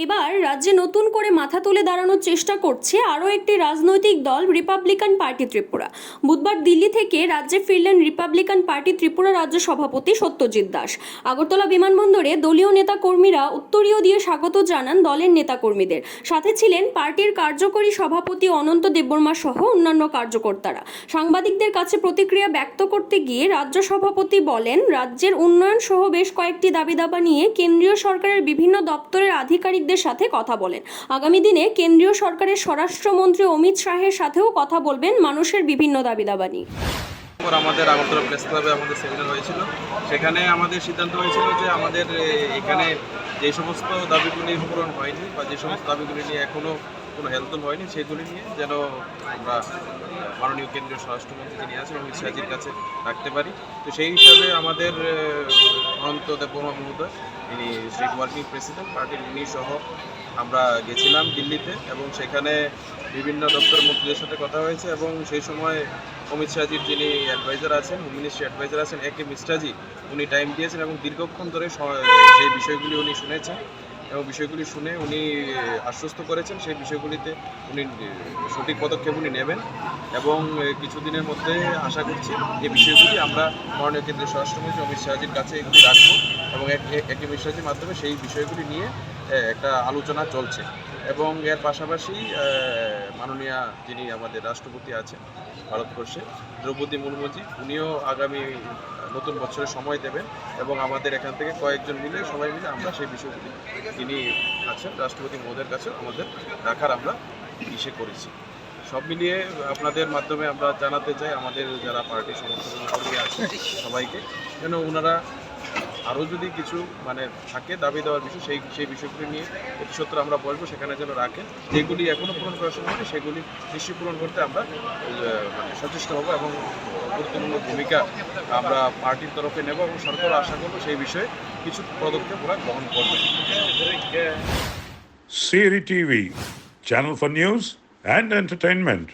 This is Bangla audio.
এবার রাজ্যে নতুন করে মাথা তুলে দাঁড়ানোর চেষ্টা করছে আরও একটি রাজনৈতিক দল রিপাবলিকান পার্টি ত্রিপুরা। বুধবার দিল্লি থেকে রাজ্যে ফিরলেন রিপাবলিকান পার্টি ত্রিপুরা রাজ্য সভাপতি সত্যজিৎ দাস। আগরতলা বিমানবন্দরে দলীয় নেতাকর্মীরা উত্তরীয় দিয়ে স্বাগত জানান দলের নেতাকর্মীদের। সাথে ছিলেন পার্টির কার্যকরী সভাপতি অনন্ত দেববর্মা সহ অন্যান্য কার্যকর্তারা। সাংবাদিকদের কাছে প্রতিক্রিয়া ব্যক্ত করতে গিয়ে রাজ্য সভাপতি বলেন, রাজ্যের উন্নয়ন সহ বেশ কয়েকটি দাবি নিয়ে কেন্দ্রীয় সরকারের বিভিন্ন দপ্তরের আধিকারিক সাথে কথা বলেন। আগামী দিনে কেন্দ্রীয় সরকারের স্বরাষ্ট্রমন্ত্রী অমিত শাহের সাথেও কথা বলবেন মানুষের বিভিন্ন দাবি নিয়ে। আমাদের আগরতলা প্রেস ক্লাবে আমাদের সেমিনার হয়েছিল, সেখানে আমাদের সিদ্ধান্ত হয়েছিল যে আমাদের এখানে যে সমস্ত দাবিগুলি পূরণ হয়নি বা যে সমস্ত দাবিগুলি নিয়ে এখনও কোনো হেলদোল হয়নি সেগুলি নিয়ে যেন আমরা মাননীয় কেন্দ্রীয় স্বরাষ্ট্রমন্ত্রী যিনি আছেন অমিত শাহজির কাছে রাখতে পারি। তো সেই হিসাবে আমাদের অনন্ত দেববর্মা মহোদয়, তিনি স্টেট ওয়ার্কিং প্রেসিডেন্ট পার্টির উনি সহ আমরা গেছিলাম দিল্লিতে এবং সেখানে বিভিন্ন দপ্তর মন্ত্রীদের সাথে কথা হয়েছে এবং সেই সময় অমিত শাহজির যিনি অ্যাডভাইজার আছেন, হোম মিনিস্ট্রি অ্যাডভাইজার আছেন একে মিশ্রাজি, উনি টাইম দিয়েছেন এবং দীর্ঘক্ষণ ধরে সেই বিষয়গুলি উনি শুনেছেন এবং বিষয়গুলি শুনে উনি আশ্বস্ত করেছেন সেই বিষয়গুলিতে উনি সঠিক পদক্ষেপ উনি নেবেন এবং কিছুদিনের মধ্যে আশা করছি এই বিষয়গুলি আমরা মাননীয় কেন্দ্রীয় স্বরাষ্ট্রমন্ত্রী অমিত শাহজির কাছে এগুলি রাখবো এবং একে মিশ্রাজির মাধ্যমে সেই বিষয়গুলি নিয়ে একটা আলোচনা চলছে এবং এর পাশাপাশি মাননীয়া যিনি আমাদের রাষ্ট্রপতি আছেন ভারতবর্ষে, দ্রৌপদী মুর্মুজি, উনিও আগামী নতুন বছরের সময় দেবেন এবং আমাদের এখান থেকে কয়েকজন মিলে সবাই মিলে আমরা সেই বিষয়গুলি তিনি আছেন রাষ্ট্রপতি মহোদয়ের কাছে আমাদের রাখার আমরা ইসে করেছি। সব মিলিয়ে আপনাদের মাধ্যমে আমরা জানাতে চাই আমাদের যারা পার্টি সমর্থক কর্মী আছে সবাইকে যেন ওনারা আরও যদি কিছু থাকে দাবি দেওয়ার বিষয় সেই বিষয়গুলি নিয়ে অতিসত্বর আমরা বলবো সেখানে যেন রাখেন। যেগুলি এখনও পূরণ করার সময় নেই সেগুলি নিশ্চয়ই পূরণ করতে আমরা সচেষ্ট হব এবং গুরুত্বপূর্ণ ভূমিকা আমরা পার্টির তরফে নেব এবং সরকার আশা করবো সেই বিষয়ে কিছু পদক্ষেপ ওরা গ্রহণ করবে। CRI TV, channel for news and entertainment.